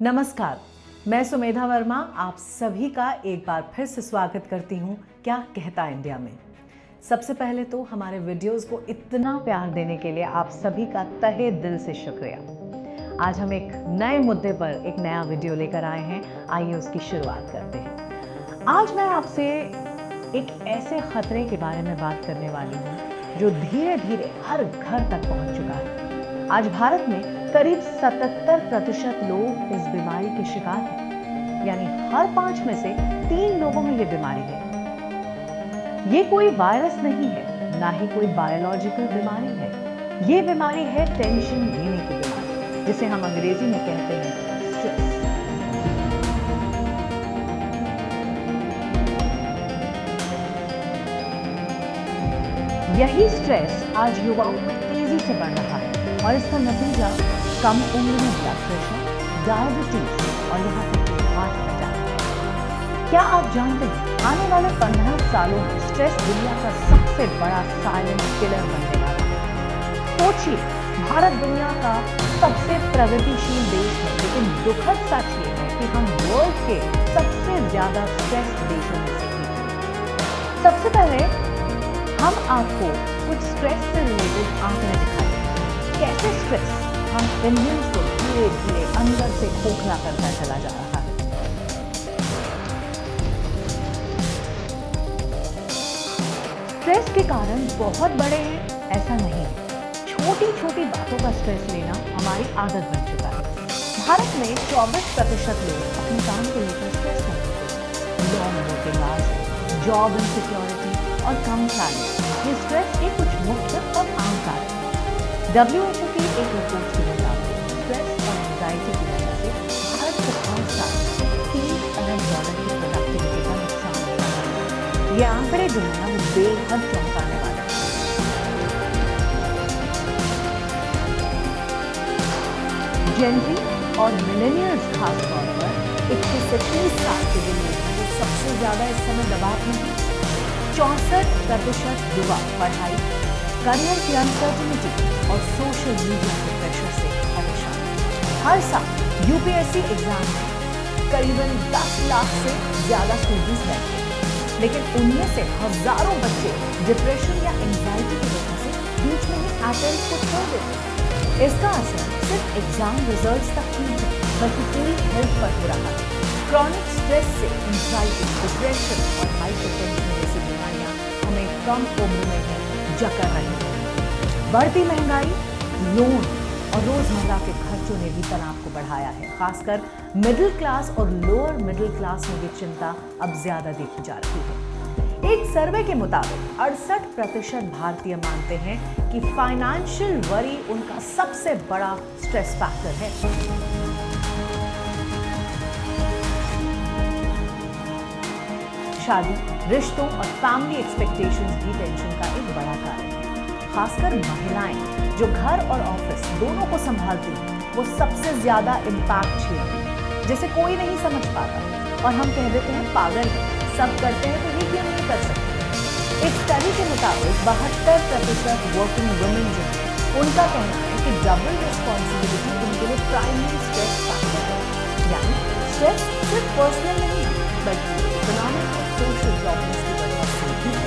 नमस्कार, मैं सुमेधा वर्मा आप सभी का एक बार फिर से स्वागत करती हूँ क्या कहता इंडिया में। सबसे पहले तो हमारे वीडियोस को इतना प्यार देने के लिए आप सभी का तहे दिल से शुक्रिया। आज हम एक नए मुद्दे पर एक नया वीडियो लेकर आए हैं, आइए उसकी शुरुआत करते हैं। आज मैं आपसे एक ऐसे खतरे के बारे में बात करने वाली हूँ जो धीरे धीरे हर घर तक पहुँच चुका है। आज भारत में करीब 77% लोग इस बीमारी के शिकार हैं, यानी हर 5 में से 3 लोगों में ये बीमारी है। ये कोई वायरस नहीं है, ना ही कोई बायोलॉजिकल बीमारी है। ये बीमारी है टेंशन लेने की बीमारी, जिसे हम अंग्रेजी में कहते हैं स्ट्रेस। यही स्ट्रेस आज युवाओं में तेजी से बढ़ रहा है और इसका नतीजा कम उम्र में ब्लड प्रेशर, डायबिटीज और यहाँ तक कि हार्ट अटैक है। क्या आप जानते हैं आने वाले 15 सालों में स्ट्रेस दुनिया का सबसे बड़ा साइलेंट किलर बनने वाला है। सोचिए, भारत दुनिया का सबसे प्रगतिशील देश है, लेकिन दुखद सच ये है कि हम वर्ल्ड के सबसे ज्यादा स्ट्रेस देशों में से एक हैं। सबसे पहले हम आपको कुछ स्ट्रेस से रिलेटेड आंकड़े दिखाएंगे। कैसे स्ट्रेस हम इंडियंस को धीरे धीरे अंदर से खोखला करता चला जा रहा है। स्ट्रेस के कारण बहुत बड़े हैं ऐसा नहीं है, छोटी छोटी बातों का स्ट्रेस लेना हमारी आदत बन चुका है। भारत में 24% लोग अपने काम को लेकर स्ट्रेस करते हैं। Long working hours, job insecurity और कम सैलरी, ये स्ट्रेस के कुछ मुख्य और आम कारण हैं। WHO की एक रिपोर्ट के मुताबिक स्ट्रेस और एंजाइटी की वजह से भारत को हर साल $3 अरब की प्रोडक्टिविटी का नुकसान होता है। ये आंकड़े दुनिया में बेहद चौंकाने वाले हैं। जेन ज़ी और मिलेनियल्स खासतौर पर 21 से 30 साल के जो लोग हैं वो सबसे ज्यादा इस समय दबाव में हैं। 64% युवा पढ़ाई, करियर की अनसर्टेनिटी और सोशल मीडिया के प्रेशर से परेशान। हर साल यूपीएससी एग्जाम में करीबन 10 लाख से ज्यादा स्टूडेंट्स बैठते हैं, लेकिन उनमें से हजारों बच्चे डिप्रेशन या एंजाइटी की वजह से बीच में ही अटेम्प्ट को छोड़ देते हैं। इसका असर सिर्फ एग्जाम रिजल्ट्स तक नहीं है, बल्कि पूरी हेल्थ पर हो रहा है। क्रॉनिक स्ट्रेस से एंजाइटी, डिप्रेशन और हाइपरटेंशन जैसी बीमारियां हमें कम उम्र में ही जकड़ रही है। बढ़ती महंगाई, लोन और रोजमर्रा के खर्चों ने भी तनाव को बढ़ाया है। खासकर मिडिल क्लास और लोअर मिडिल क्लास में ये चिंता अब ज्यादा देखी जा रही है। एक सर्वे के मुताबिक 68% भारतीय मानते हैं कि फाइनेंशियल वरी उनका सबसे बड़ा स्ट्रेस फैक्टर है। शादी, रिश्तों और फैमिली एक्सपेक्टेशंस भी टेंशन का एक बड़ा कारण है। खासकर महिलाएं जो घर और ऑफिस दोनों को संभालती हैं, वो सबसे ज्यादा इम्पैक्ट झेलती हैं, जिसे कोई नहीं समझ पाता और हम कह देते हैं पागल है, सब करते हैं तो ये क्यों नहीं कर सकते। एक स्टडी के मुताबिक 72% वर्किंग वुमेन जो है, उनका कहना है कि डबल रिस्पॉन्सिबिलिटी उनके लिए प्राइमरी स्ट्रेस फैक्टर है। यानी स्ट्रेस सिर्फ पर्सनल नहीं है, बल्कि इकोनॉमिक और सोशल प्रॉब्लम्स की वजह से भी है।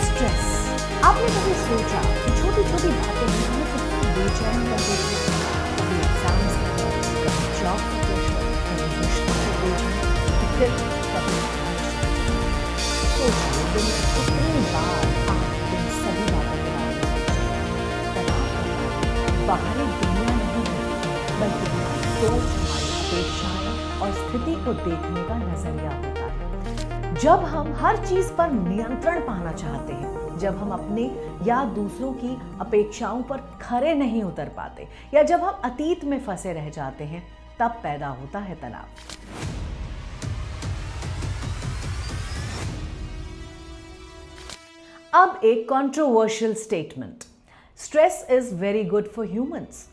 स्ट्रेस, आपने कभी सोचा कि छोटी छोटी बातें हमें कितना बेचैन कर देती हैं? कभी एग्जाम्स का स्ट्रेस, कभी जॉब का प्रेशर, कभी रिश्तों के बोझ, फिर कभी सोचिए दिन में कितनी बार आप इन सभी बातों के बारे में सोचते हैं। बाहरी दुनिया नहीं है, बल्कि हमारी सोच, हमारी अपेक्षाएं और स्थिति को देखने का नजरिया होता है। जब हम हर चीज पर नियंत्रण पाना चाहते हैं, जब हम अपने या दूसरों की अपेक्षाओं पर खरे नहीं उतर पाते, या जब हम अतीत में फंसे रह जाते हैं, तब पैदा होता है तनाव। अब एक controversial statement, stress is very good for humans.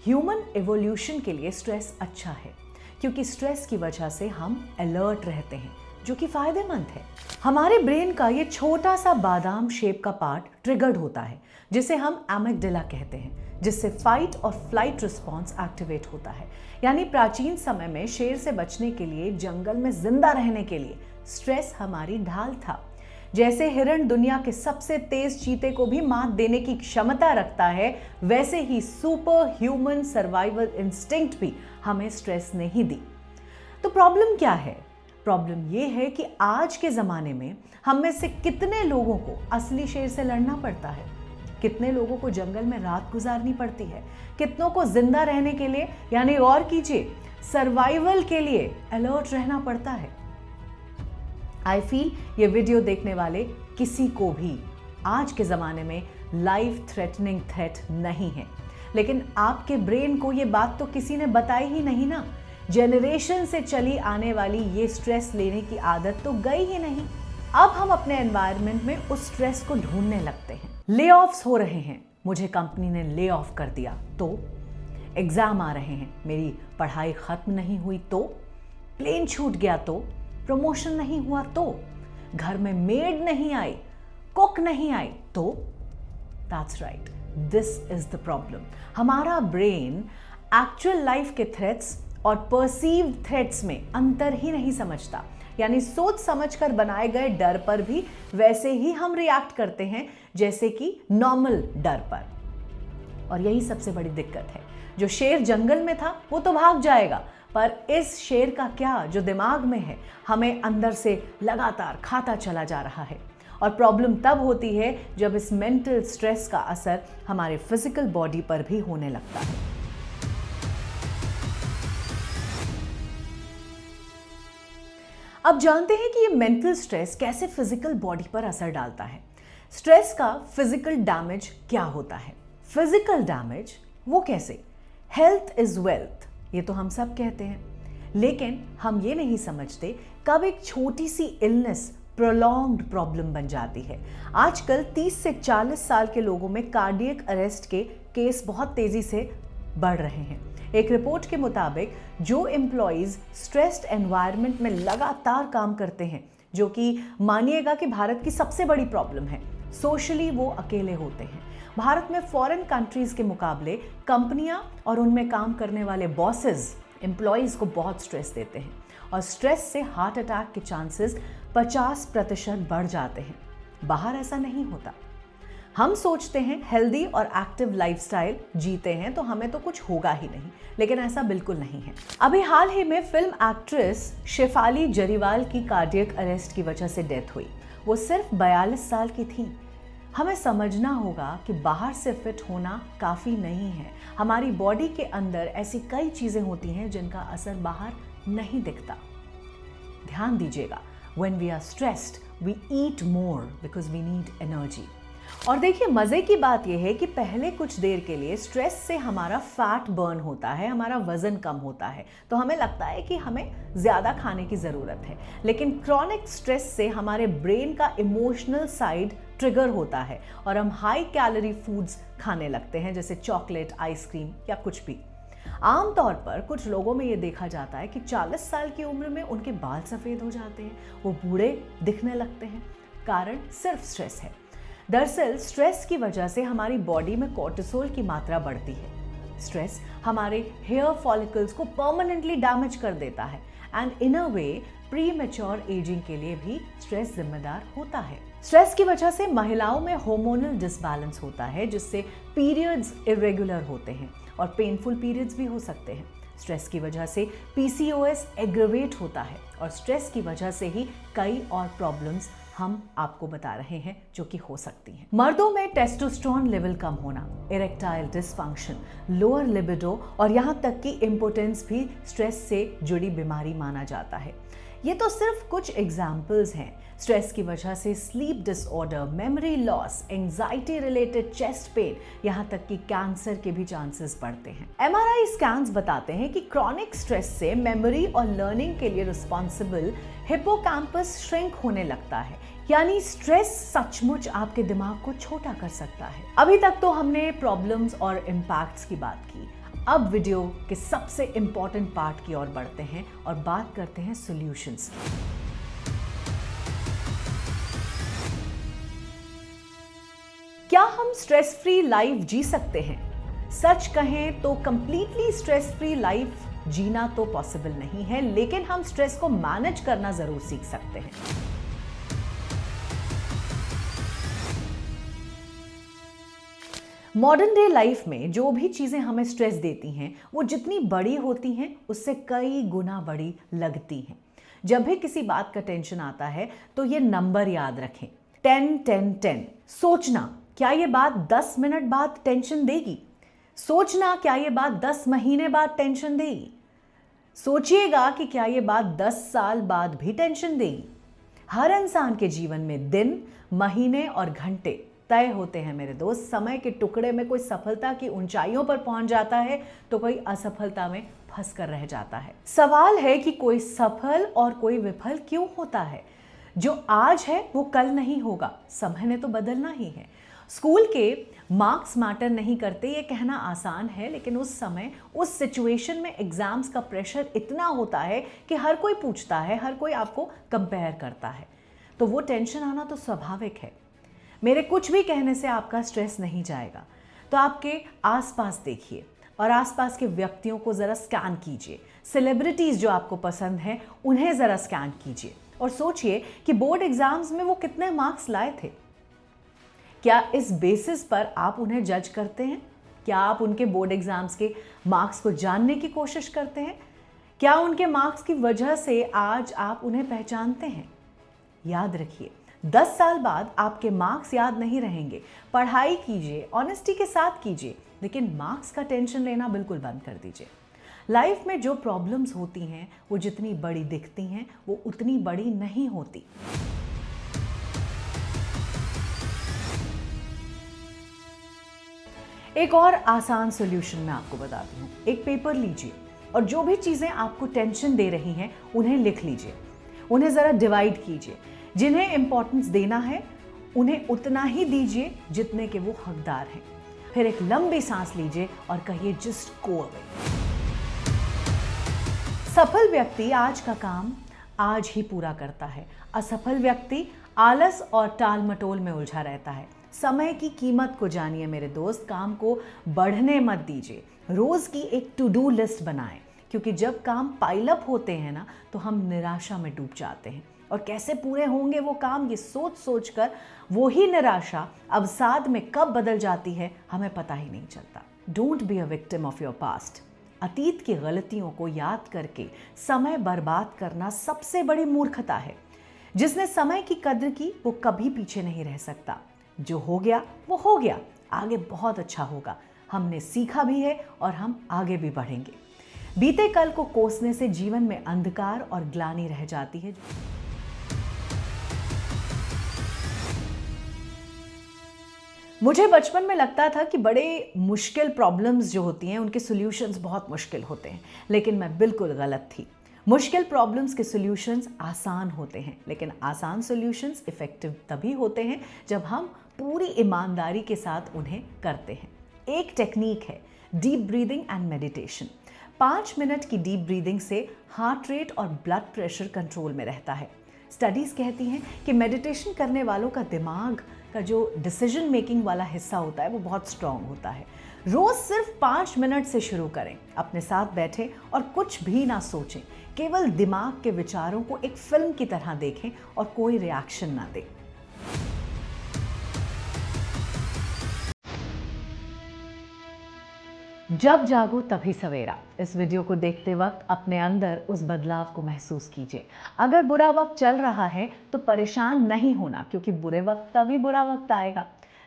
Human evolution के लिए स्ट्रेस अच्छा है, क्योंकि स्ट्रेस की वजह से हम अलर्ट रहते हैं, जो कि फायदेमंद है। हमारे ब्रेन का ये छोटा सा बादाम शेप का पार्ट ट्रिगर्ड होता है, जिसे हम एमिगडाला कहते हैं, जिससे फाइट और फ्लाइट रिस्पॉन्स एक्टिवेट होता है। यानी प्राचीन समय में शेर से बचने के लिए, जंगल में जिंदा रहने के लिए स्ट्रेस हमारी ढाल था। जैसे हिरण दुनिया के सबसे तेज चीते को भी मात देने की क्षमता रखता है, वैसे ही सुपर ह्यूमन सर्वाइवल इंस्टिंक्ट भी हमें स्ट्रेस ने ही दी। तो प्रॉब्लम क्या है? प्रॉब्लम ये है कि आज के ज़माने में हम में से कितने लोगों को असली शेर से लड़ना पड़ता है, कितने लोगों को जंगल में रात गुजारनी पड़ती है, कितनों को जिंदा रहने के लिए, यानी और कीजिए सर्वाइवल के लिए अलर्ट रहना पड़ता है। आई फील ये वीडियो देखने वाले किसी को भी आज के ज़माने में लाइफ थ्रेटनिंग थ्रेट नहीं है, लेकिन आपके ब्रेन को ये बात तो किसी ने बताई ही नहीं ना। जनरेशन से चली आने वाली ये स्ट्रेस लेने की आदत तो गई ही नहीं। अब हम अपने एनवायरनमेंट में उस स्ट्रेस को ढूंढने लगते हैं। ले ऑफ्स हो रहे हैं, मुझे कंपनी ने ले ऑफ कर दिया तो, एग्जाम आ रहे हैं, मेरी पढ़ाई खत्म नहीं हुई तो, प्लेन छूट गया तो, प्रमोशन नहीं हुआ तो, घर में मेड नहीं आई, कुक नहीं आई तो। That's right, this is the problem. हमारा ब्रेन एक्चुअल लाइफ के थ्रेट्स और परसीव्ड थ्रेट्स में अंतर ही नहीं समझता। यानी सोच समझकर बनाए गए डर पर भी वैसे ही हम रिएक्ट करते हैं जैसे कि नॉर्मल डर पर। और यही सबसे बड़ी दिक्कत है। जो शेर जंगल में था वो तो भाग जाएगा, पर इस शेर का क्या जो दिमाग में है, हमें अंदर से लगातार खाता चला जा रहा है। और प्रॉब्लम तब होती है जब इस मेंटल स्ट्रेस का असर हमारे फिजिकल बॉडी पर भी होने लगता है। अब जानते हैं कि ये मेंटल स्ट्रेस कैसे फिजिकल बॉडी पर असर डालता है। स्ट्रेस का फिजिकल डैमेज क्या होता है? फिजिकल डैमेज वो कैसे? हेल्थ इज वेल्थ, ये तो हम सब कहते हैं, लेकिन हम ये नहीं समझते कब एक छोटी सी इलनेस प्रोलॉन्ग्ड प्रॉब्लम बन जाती है। आजकल 30 से 40 साल के लोगों में कार्डियक अरेस्ट के केस बहुत तेजी से बढ़ रहे हैं। एक रिपोर्ट के मुताबिक जो एम्प्लॉइज स्ट्रेस्ड एनवायरनमेंट में लगातार काम करते हैं, जो कि मानिएगा कि भारत की सबसे बड़ी प्रॉब्लम है, सोशली वो अकेले होते हैं। भारत में फॉरेन कंट्रीज के मुकाबले कंपनियां और उनमें काम करने वाले बॉसेस एम्प्लॉइज को बहुत स्ट्रेस देते हैं, और स्ट्रेस से हार्ट अटैक के चांसेस 50% बढ़ जाते हैं। बाहर ऐसा नहीं होता। हम सोचते हैं हेल्दी और एक्टिव लाइफस्टाइल जीते हैं तो हमें तो कुछ होगा ही नहीं, लेकिन ऐसा बिल्कुल नहीं है। अभी हाल ही में फिल्म एक्ट्रेस शेफाली जरीवाल की कार्डियक अरेस्ट की वजह से डेथ हुई। वो सिर्फ 42 साल की थी। हमें समझना होगा कि बाहर से फिट होना काफ़ी नहीं है। हमारी बॉडी के अंदर ऐसी कई चीज़ें होती हैं जिनका असर बाहर नहीं दिखता। ध्यान दीजिएगा, when we are stressed, we eat more because we need energy। और देखिए, मज़े की बात यह है कि पहले कुछ देर के लिए स्ट्रेस से हमारा फैट बर्न होता है, हमारा वज़न कम होता है, तो हमें लगता है कि हमें ज़्यादा खाने की ज़रूरत है। लेकिन क्रॉनिक स्ट्रेस से हमारे ब्रेन का इमोशनल साइड ट्रिगर होता है और हम हाई कैलोरी फूड्स खाने लगते हैं, जैसे चॉकलेट, आइसक्रीम या कुछ भी। आमतौर पर कुछ लोगों में ये देखा जाता है कि 40 साल की उम्र में उनके बाल सफ़ेद हो जाते हैं, वो बूढ़े दिखने लगते हैं। कारण सिर्फ स्ट्रेस है। दरअसल स्ट्रेस की वजह से हमारी बॉडी में कोर्टिसोल की मात्रा बढ़ती है। स्ट्रेस हमारे हेयर फॉलिकल्स को परमानेंटली डैमेज कर देता है and in a way pre mature ageing के लिए भी स्ट्रेस जिम्मेदार होता है। स्ट्रेस की वजह से महिलाओं में हार्मोनल डिसबैलेंस होता है, जिससे पीरियड्स इरेगुलर होते हैं और पेनफुल पीरियड्स भी हो सकते हैं। स्ट्रेस की वजह से PCOS एग्रवेट होता है और स्ट्रेस की वजह से ही कई और प्रॉब्लम्स हम आपको बता रहे हैं जो कि हो सकती हैं। मर्दों में टेस्टोस्टेरोन लेवल कम होना, इरेक्टाइल डिसफंक्शन, लोअर लिबिडो और यहाँ तक कि इम्पोटेंस भी स्ट्रेस से जुड़ी बीमारी माना जाता है। ये तो सिर्फ कुछ एग्जाम्पल्स हैं। स्ट्रेस की वजह से sleep disorder, memory loss, anxiety related chest pain, यहाँ तक कि कैंसर के भी चांसेस बढ़ते हैं। MRI स्कैन्स बताते हैं कि क्रॉनिक स्ट्रेस से मेमोरी और लर्निंग के लिए रिस्पॉन्सिबल हिप्पोकैम्पस श्रिंक होने लगता है। यानी स्ट्रेस सचमुच आपके दिमाग को छोटा कर सकता है। अभी तक तो हमने प्रॉब्लम्स और इम्पैक्ट्स की बात की। अब वीडियो के सबसे इंपॉर्टेंट पार्ट की ओर बढ़ते हैं और बात करते हैं सॉल्यूशंस की। क्या हम स्ट्रेस फ्री लाइफ जी सकते हैं? सच कहें तो कंप्लीटली स्ट्रेस फ्री लाइफ जीना तो पॉसिबल नहीं है, लेकिन हम स्ट्रेस को मैनेज करना जरूर सीख सकते हैं। मॉडर्न डे लाइफ में जो भी चीजें हमें स्ट्रेस देती हैं, वो जितनी बड़ी होती हैं उससे कई गुना बड़ी लगती हैं। जब भी किसी बात का टेंशन आता है तो ये नंबर याद रखें, 10 10 10। सोचना क्या ये बात 10 मिनट बाद टेंशन देगी? सोचना क्या ये बात 10 महीने बाद टेंशन देगी? सोचिएगा कि क्या ये बात 10 साल बाद भी टेंशन देगी? हर इंसान के जीवन में दिन, महीने और घंटे तय होते हैं मेरे दोस्त। समय के टुकड़े में कोई सफलता की ऊंचाइयों पर पहुंच जाता है तो कोई असफलता में फंस कर रह जाता है। सवाल है कि कोई सफल और कोई विफल क्यों होता है? जो आज है वो कल नहीं होगा, समय ने तो बदलना ही है। स्कूल के मार्क्स मैटर नहीं करते, ये कहना आसान है, लेकिन उस समय उस सिचुएशन में एग्जाम्स का प्रेशर इतना होता है कि हर कोई पूछता है, हर कोई आपको कंपेयर करता है, तो वो टेंशन आना तो स्वाभाविक है। मेरे कुछ भी कहने से आपका स्ट्रेस नहीं जाएगा, तो आपके आसपास देखिए और आसपास के व्यक्तियों को ज़रा स्कैन कीजिए। सेलिब्रिटीज़ जो आपको पसंद हैं उन्हें ज़रा स्कैन कीजिए और सोचिए कि बोर्ड एग्जाम्स में वो कितने मार्क्स लाए थे। क्या इस बेसिस पर आप उन्हें जज करते हैं? क्या आप उनके बोर्ड एग्जाम्स के मार्क्स को जानने की कोशिश करते हैं? क्या उनके मार्क्स की वजह से आज आप उन्हें पहचानते हैं? याद रखिए, 10 साल बाद आपके मार्क्स याद नहीं रहेंगे। पढ़ाई कीजिए, ऑनेस्टी के साथ कीजिए, लेकिन मार्क्स का टेंशन लेना बिल्कुल बंद कर दीजिए। लाइफ में जो प्रॉब्लम्स होती हैं वो जितनी बड़ी दिखती हैं वो उतनी बड़ी नहीं होती। एक और आसान सॉल्यूशन मैं आपको बताती हूँ। एक पेपर लीजिए और जो भी चीज़ें आपको टेंशन दे रही हैं उन्हें लिख लीजिए। उन्हें ज़रा डिवाइड कीजिए। जिन्हें इंपॉर्टेंस देना है उन्हें उतना ही दीजिए जितने के वो हकदार हैं। फिर एक लंबी सांस लीजिए और कहिए जस्ट गो अवे। सफल व्यक्ति आज का काम आज ही पूरा करता है। असफल व्यक्ति आलस और टाल मटोल में उलझा रहता है। समय की कीमत को जानिए मेरे दोस्त, काम को बढ़ने मत दीजिए। रोज की एक टू डू लिस्ट बनाएं, क्योंकि जब काम पाइल अप होते हैं ना तो हम निराशा में डूब जाते हैं और कैसे पूरे होंगे वो काम, ये सोच सोच कर वो ही निराशा अवसाद में कब बदल जाती है हमें पता ही नहीं चलता। Don't be a victim of your past. अतीत की गलतियों को याद करके समय बर्बाद करना सबसे बड़ी मूर्खता है। जिसने समय की कद्र की वो कभी पीछे नहीं रह सकता। जो हो गया वो हो गया, आगे बहुत अच्छा होगा। हमने सीखा भी है और हम आगे भी बढ़ेंगे। बीते कल को कोसने से जीवन में अंधकार और ग्लानि रह जाती है। मुझे बचपन में लगता था कि बड़े मुश्किल प्रॉब्लम्स जो होती हैं उनके सॉल्यूशंस बहुत मुश्किल होते हैं, लेकिन मैं बिल्कुल गलत थी। मुश्किल प्रॉब्लम्स के सॉल्यूशंस आसान होते हैं, लेकिन आसान सॉल्यूशंस इफ़ेक्टिव तभी होते हैं जब हम पूरी ईमानदारी के साथ उन्हें करते हैं। एक टेक्निक है deep breathing and meditation. 5 minute की डीप ब्रीदिंग से हार्ट रेट और ब्लड प्रेशर कंट्रोल में रहता है। स्टडीज़ कहती हैं कि मेडिटेशन करने वालों का दिमाग का जो डिसीजन मेकिंग वाला हिस्सा होता है वो बहुत स्ट्रांग होता है। रोज़ सिर्फ 5 मिनट से शुरू करें। अपने साथ बैठें और कुछ भी ना सोचें, केवल दिमाग के विचारों को एक फिल्म की तरह देखें और कोई रिएक्शन ना दें। जब जागो तभी सवेरा। इस वीडियो को देखते वक्त अपने अंदर उस बदलाव को महसूस कीजिए। अगर बुरा वक्त चल रहा है तो परेशान नहीं होना, क्योंकि बुरे वक्त तभी बुरा वक्त आएगा।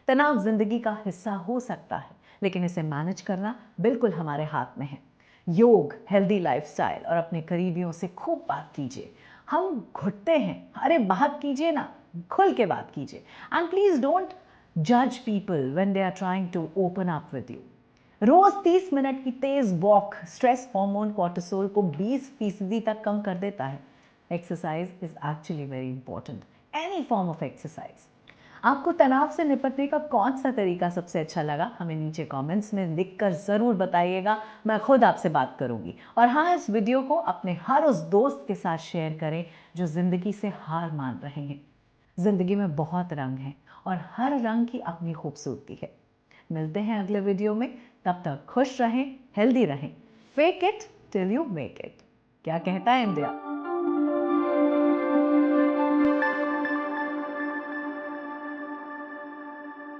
तनाव जिंदगी का हिस्सा हो सकता है, लेकिन इसे मैनेज करना बिल्कुल हमारे हाथ में है। योग, हेल्दी लाइफस्टाइल और अपने करीबियों से खूब बात कीजिए। हम घुटते हैं, अरे बात कीजिए ना, खुल के बात कीजिए। एंड प्लीज डोंट जज people when they are trying to open up with you. रोज 30 मिनट की तेज वॉक स्ट्रेस हार्मोन कॉर्टिसोल को 20% तक कम कर देता है। Exercise is actually very important, any form of exercise. आपको तनाव से निपटने का कौन सा तरीका सबसे अच्छा लगा, हमें नीचे कमेंट्स में लिखकर ज़रूर बताइएगा। मैं खुद आपसे बात करूंगी। और हाँ, इस वीडियो को अपने हर उस दोस्त के साथ शेयर करें जो ज़िंदगी से हार मान रहे हैं। ज़िंदगी में बहुत रंग हैं और हर रंग की अपनी खूबसूरती है। मिलते हैं अगले वीडियो में, तब तक खुश रहें, हेल्दी रहें। Fake it till you make it. क्या कहता है इंडिया?